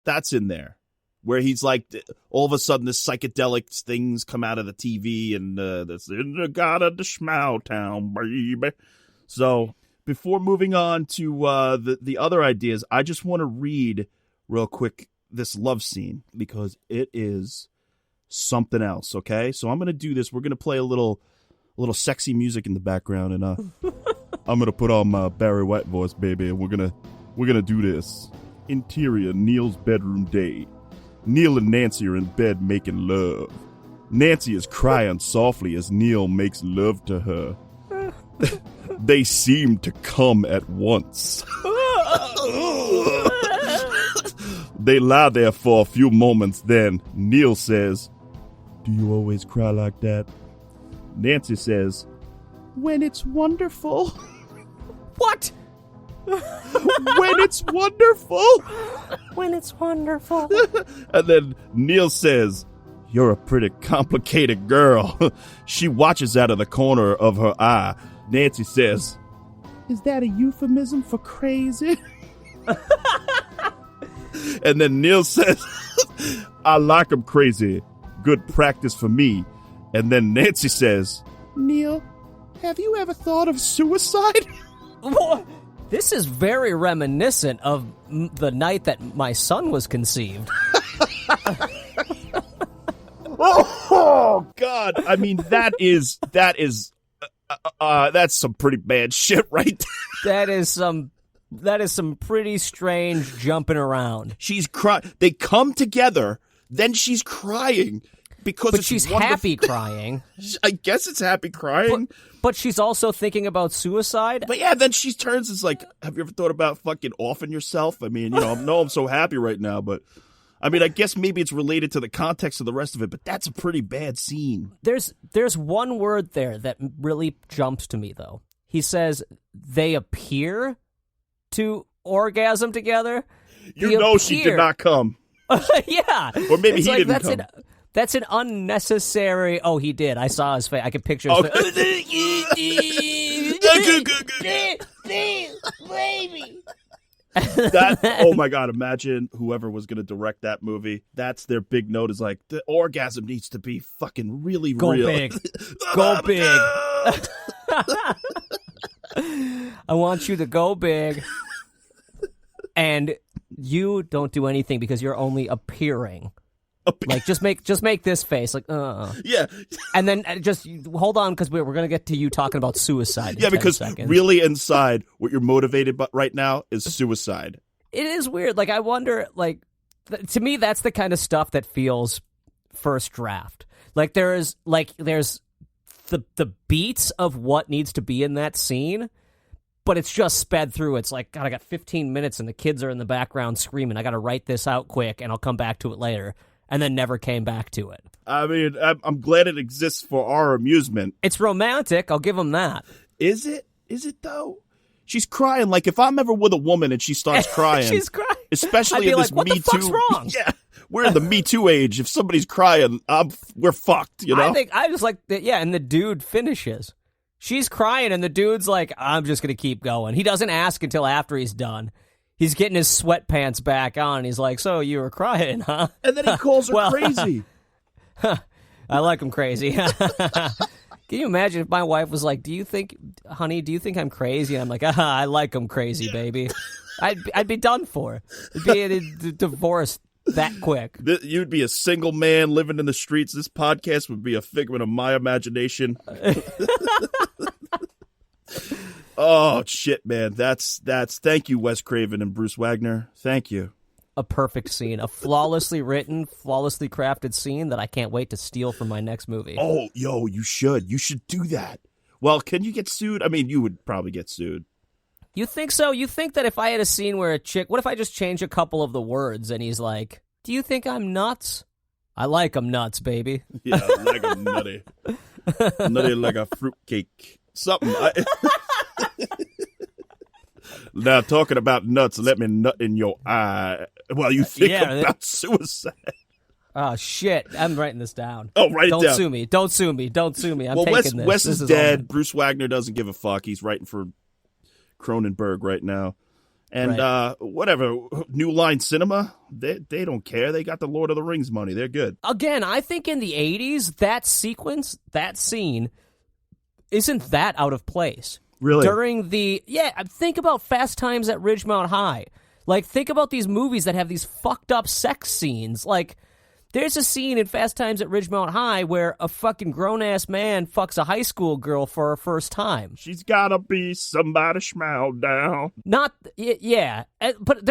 That's in there. Where he's like, all of a sudden, this psychedelic things come out of the TV, and that's in the God of the Schmow Town, baby. So, before moving on to the other ideas, I just want to read real quick this love scene, because it is something else, okay? So I'm going to do this. We're going to play a little sexy music in the background, and I'm going to put on my Barry White voice, baby, and we're going to do this. Interior, Neil's bedroom day. Neil and Nancy are in bed making love. Nancy is crying softly as Neil makes love to her. They seem to come at once. They lie there for a few moments, then Neil says, "Do you always cry like that?" Nancy says, "When it's wonderful." What? When it's wonderful. When it's wonderful. And then Neil says, "You're a pretty complicated girl." She watches out of the corner of her eye. Nancy says, "Is that a euphemism for crazy?" And then Neil says, "I like him crazy. Good practice for me." And then Nancy says, "Neil, have you ever thought of suicide?" This is very reminiscent of the night that my son was conceived. Oh God! I mean, that's some pretty bad shit, right? That is some pretty strange jumping around. She's crying. They come together, then she's crying because but she's happy crying. I guess it's happy crying. But she's also thinking about suicide. But yeah, then she turns and is like, "Have you ever thought about fucking offing yourself?" I mean, I'm so happy right now, but I mean, I guess maybe it's related to the context of the rest of it, but that's a pretty bad scene. There's one word there that really jumps to me, though. He says they appear to orgasm together. She did not come. Yeah. Or maybe he didn't come. That's an unnecessary... Oh, he did. I saw his face. I could picture his face. Baby. Oh my God, imagine whoever was going to direct that movie. That's their big note, is like, the orgasm needs to be fucking really Go real. Big. Go big. I want you to go big. And you don't do anything because you're only appearing. Like, just make this face, like, Yeah. And then just hold on, because we're going to get to you talking about suicide in 10 because seconds. really inside, what you're motivated by right now is suicide. It is weird. Like, I wonder, like, to me, that's the kind of stuff that feels first draft. Like, there's the beats of what needs to be in that scene, but it's just sped through. It's like, God, I got 15 minutes and the kids are in the background screaming. I got to write this out quick and I'll come back to it later. And then never came back to it. I mean, I'm glad it exists for our amusement. It's romantic. I'll give them that. Is it? Is it, though? She's crying. Like, if I'm ever with a woman and she starts crying. She's crying. Especially in this like, what Me the fuck's Too. wrong? Yeah. We're in the Me Too age. If somebody's crying, we're fucked, you know? I just like that. Yeah, and the dude finishes. She's crying, and the dude's like, "I'm just going to keep going." He doesn't ask until after he's done. He's getting his sweatpants back on, and he's like, "So you were crying, huh?" And then he calls her crazy. I like him crazy. Can you imagine if my wife was like, honey, do you think I'm crazy? And I'm like, I like him crazy, baby. I'd be done for. It'd be a divorce that quick. You'd be a single man living in the streets. This podcast would be a figment of my imagination. Oh, shit, man. That's thank you, Wes Craven and Bruce Wagner. Thank you. A perfect scene. A flawlessly written, flawlessly crafted scene that I can't wait to steal from my next movie. Oh, yo, you should. You should do that. Well, can you get sued? I mean, you would probably get sued. You think so? You think that if I had a scene where a chick... What if I just change a couple of the words and he's like, "Do you think I'm nuts?" I like 'em nuts, baby. Yeah, I like 'em nutty. Nutty like a fruitcake. Something. Now, talking about nuts, let me nut in your eye while you think about suicide. Oh, shit. I'm writing this down. Oh, write it down. Don't sue me. Don't sue me. Don't sue me. I'm taking this. Wes is dead. Bruce Wagner doesn't give a fuck. He's writing for Cronenberg right now. And whatever, New Line Cinema, they don't care. They got the Lord of the Rings money. They're good. Again, I think in the 80s, that sequence, that scene, isn't that out of place. Really? Think about Fast Times at Ridgemont High. Like, think about these movies that have these fucked up sex scenes. Like, there's a scene in Fast Times at Ridgemont High where a fucking grown-ass man fucks a high school girl for her first time. She's gotta be somebody schmow down. But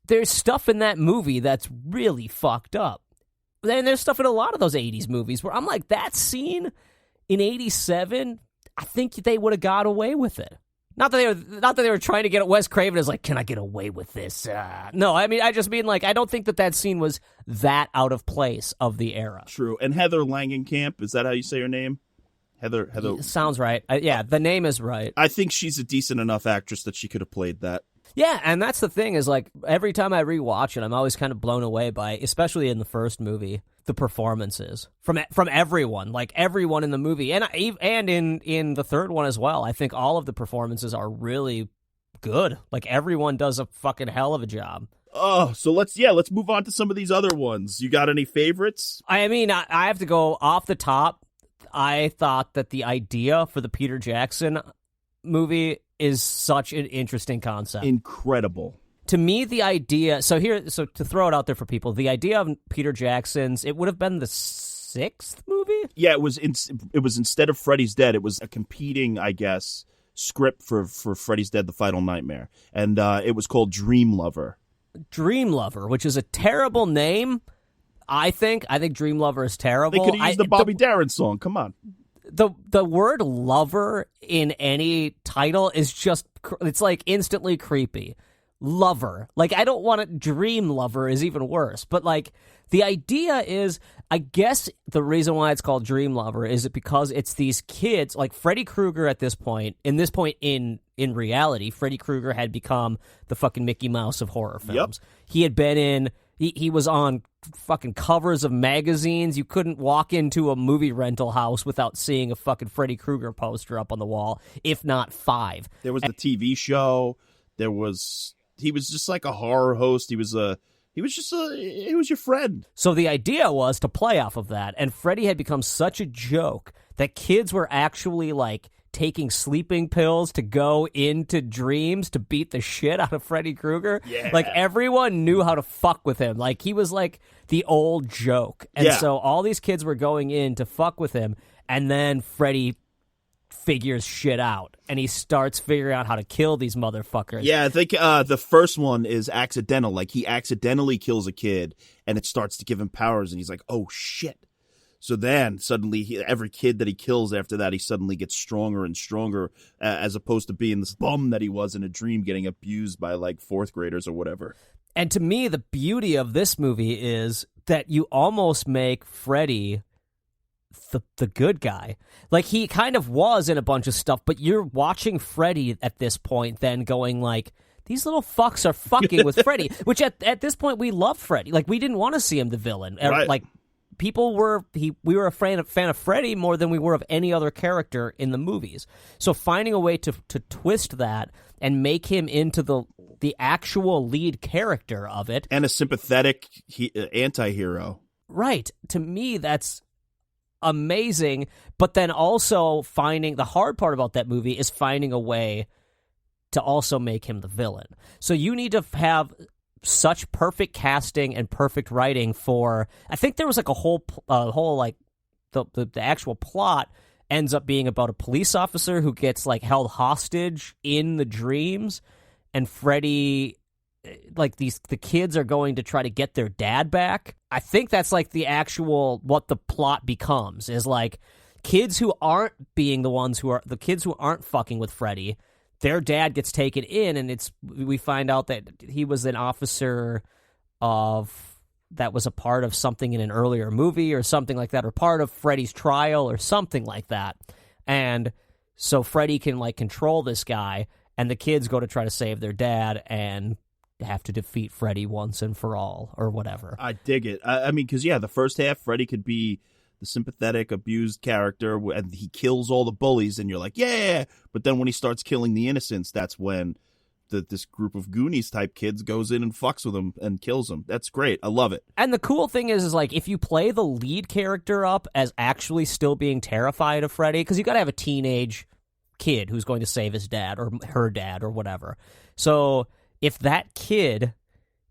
there's stuff in that movie that's really fucked up. And there's stuff in a lot of those 80s movies where I'm like, that scene in 87, I think they would have got away with it. Not that they were trying to get at Wes Craven is like, can I get away with this? No, I mean, I just mean, like, I don't think that scene was that out of place of the era. True. And Heather Langenkamp, is that how you say her name? Heather. Sounds right. The name is right. I think she's a decent enough actress that she could have played that. Yeah, and that's the thing is, like, every time I rewatch it, I'm always kind of blown away by, especially in the first movie, the performances from everyone, like everyone in the movie, and in the third one as well. I think all of the performances are really good. Like, everyone does a fucking hell of a job. Oh, so let's move on to some of these other ones. You got any favorites? I mean, I have to go off the top. I thought that the idea for the Peter Jackson movie is such an interesting concept. Incredible. To me, the idea... So to throw it out there for people, the idea of Peter Jackson's... It would have been the 6th movie? Yeah, it was instead of Freddy's Dead, it was a competing, I guess, script for Freddy's Dead, The Final Nightmare. And it was called Dream Lover. Dream Lover, which is a terrible name, I think. I think Dream Lover is terrible. They could have used the Bobby Darin song. Come on. The word lover in any title is just, it's like instantly creepy. Lover. Like, I don't want it. Dream Lover is even worse. But, like, the idea is, I guess the reason why it's called Dream Lover is because it's these kids, like Freddy Krueger at this point, in reality, Freddy Krueger had become the fucking Mickey Mouse of horror films. Yep. He had been he was on fucking covers of magazines. You couldn't walk into a movie rental house without seeing a fucking Freddy Krueger poster up on the wall, if not 5. There was the TV show. He was just like a horror host. He was your friend. So the idea was to play off of that, and Freddy had become such a joke that kids were actually, like, taking sleeping pills to go into dreams to beat the shit out of Freddy Krueger. Yeah. Like, everyone knew how to fuck with him. Like, he was like the old joke. And so all these kids were going in to fuck with him, and then Freddy figures shit out, and he starts figuring out how to kill these motherfuckers. Yeah, I think the first one is accidental. Like, he accidentally kills a kid, and it starts to give him powers, and he's like, oh, shit. So then, suddenly, every kid that he kills after that, he suddenly gets stronger and stronger, as opposed to being this bum that he was in a dream getting abused by, like, 4th graders or whatever. And to me, the beauty of this movie is that you almost make Freddy the good guy. Like, he kind of was in a bunch of stuff, but you're watching Freddy at this point then going, like, these little fucks are fucking with Freddy, which at this point we love Freddy. Like, we didn't want to see him the villain. Right. Like, we were a fan of Freddy more than we were of any other character in the movies. So finding a way to twist that and make him into the actual lead character of it. And a sympathetic anti-hero. Right. To me, that's amazing. But then also the hard part about that movie is finding a way to also make him the villain. So you need to have such perfect casting and perfect writing for, I think there was like a whole like the actual plot ends up being about a police officer who gets like held hostage in the dreams, and Freddy, like the kids are going to try to get their dad back. I think that's like the actual, what the plot becomes is like kids who aren't being the kids who aren't fucking with Freddy, their dad gets taken in, and we find out that he was an officer that was a part of something in an earlier movie or something like that, or part of Freddy's trial or something like that. And so Freddy can like control this guy, and the kids go to try to save their dad and have to defeat Freddy once and for all or whatever. I dig it. I mean, because the first half, Freddy could be the sympathetic, abused character, and he kills all the bullies, and you're like, yeah. But then when he starts killing the innocents, that's when this group of Goonies type kids goes in and fucks with him and kills him. That's great. I love it. And the cool thing is like if you play the lead character up as actually still being terrified of Freddy, because you got to have a teenage kid who's going to save his dad or her dad or whatever. So if that kid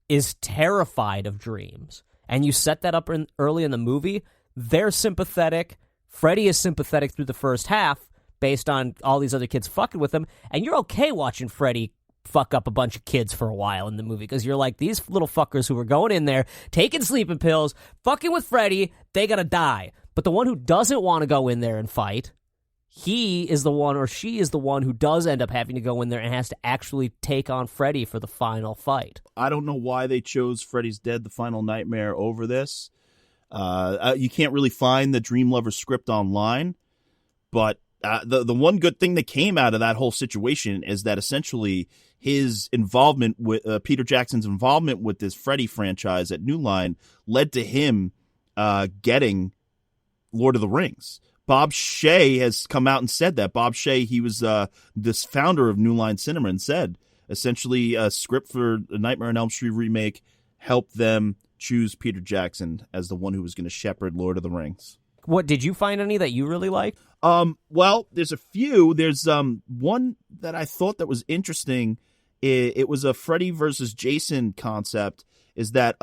is terrified of dreams and you set that up early in the movie, they're sympathetic. Freddy is sympathetic through the first half based on all these other kids fucking with him, and you're okay watching Freddy fuck up a bunch of kids for a while in the movie because you're like, these little fuckers who were going in there, taking sleeping pills, fucking with Freddy, they gotta die. But the one who doesn't want to go in there and fight, he is the one or she is the one who does end up having to go in there and has to actually take on Freddy for the final fight. I don't know why they chose Freddy's Dead, The Final Nightmare over this. You can't really find the Dream Lover script online, but the one good thing that came out of that whole situation is that essentially his involvement with Peter Jackson's involvement with this Freddy franchise at New Line led to him getting Lord of the Rings. Bob Shea has come out and said that. Bob Shea, he was this founder of New Line Cinema, and said essentially a script for the Nightmare on Elm Street remake helped them choose Peter Jackson as the one who was going to shepherd Lord of the Rings. What, did you find any that you really liked? Well, there's a few. There's one that I thought that was interesting. It was a Freddy versus Jason concept. Is that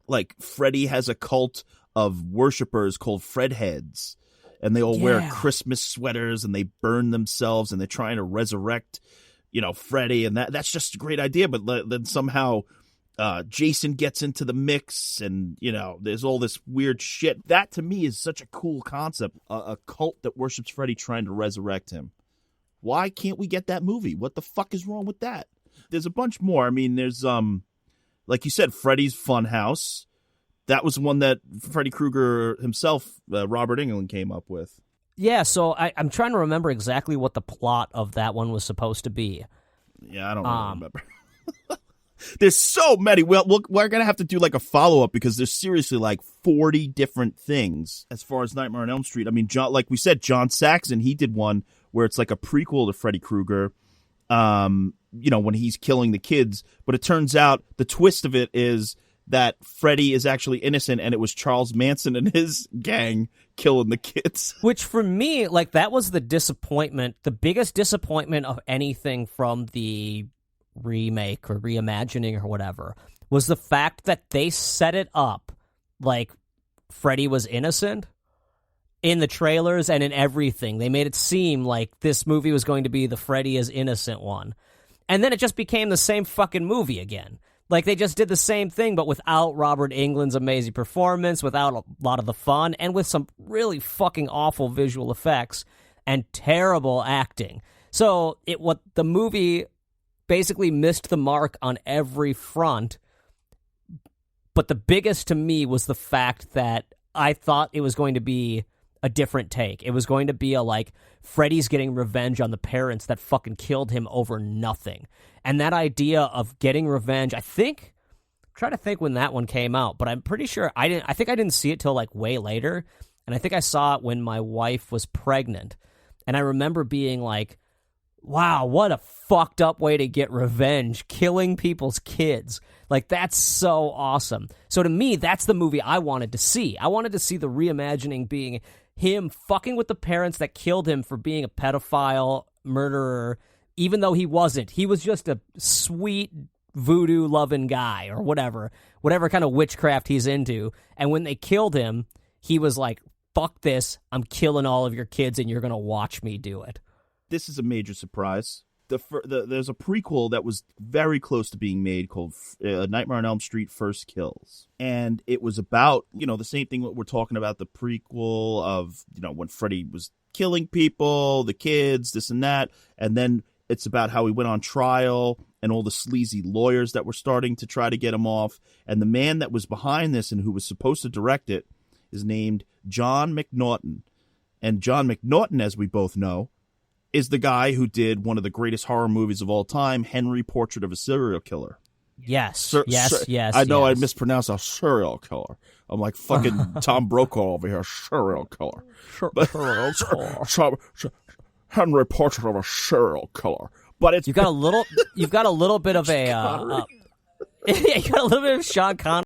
like Freddy has a cult of worshipers called Fredheads, and they all wear Christmas sweaters and they burn themselves and they're trying to resurrect, Freddy, and that's just a great idea. But then somehow Jason gets into the mix, and there's all this weird shit. That to me is such a cool concept, a cult that worships Freddy trying to resurrect him. Why can't we get that movie? What the fuck is wrong with that? There's a bunch more. I mean, there's like you said, Freddy's Funhouse. That was one that Freddy Krueger himself, Robert Englund, came up with. Yeah, so I'm trying to remember exactly what the plot of that one was supposed to be. Yeah, I don't really remember. There's so many. Well, we're going to have to do like a follow-up because there's seriously like 40 different things as far as Nightmare on Elm Street. I mean, like we said, John Saxon, he did one where it's like a prequel to Freddy Krueger, when he's killing the kids. But it turns out the twist of it is that Freddy is actually innocent and it was Charles Manson and his gang killing the kids. Which for me, like that was the disappointment, the biggest disappointment of anything from the remake or reimagining or whatever, was the fact that they set it up like Freddy was innocent in the trailers and in everything. They made it seem like this movie was going to be the Freddy is innocent one. And then it just became the same fucking movie again. Like they just did the same thing, but without Robert Englund's amazing performance, without a lot of the fun, and with some really fucking awful visual effects and terrible acting. So what the movie basically missed the mark on every front, but the biggest to me was the fact that I thought it was going to be a different take. It was going to be Freddy's getting revenge on the parents that fucking killed him over nothing. And that idea of getting revenge, I'm trying to think when that one came out, but I'm pretty sure I think I didn't see it till way later, and I think I saw it when my wife was pregnant. And I remember being like, wow, what a fucked up way to get revenge, killing people's kids. Like, that's so awesome. So to me, that's the movie I wanted to see. I wanted to see the reimagining being him fucking with the parents that killed him for being a pedophile murderer, even though he wasn't. He was just a sweet voodoo-loving guy or whatever kind of witchcraft he's into. And when they killed him, he was like, fuck this, I'm killing all of your kids and you're going to watch me do it. This is a major surprise. There's a prequel that was very close to being made called Nightmare on Elm Street First Kills. And it was about, the same thing we're talking about, the prequel of, when Freddy was killing people, the kids, this and that. And then it's about how he went on trial and all the sleazy lawyers that were starting to try to get him off. And the man that was behind this and who was supposed to direct it is named JOHN McNAUGHTON. And JOHN McNAUGHTON, as we both know, is the guy who did one of the greatest horror movies of all time, Henry, Portrait of a Serial Killer. Yes, yes. I know I mispronounced a serial killer. I'm like fucking Tom Brokaw over here, serial killer. Henry, Portrait of a Serial Killer. But it's you've got a little bit of a. Yeah, you got a little bit of Sean Connery.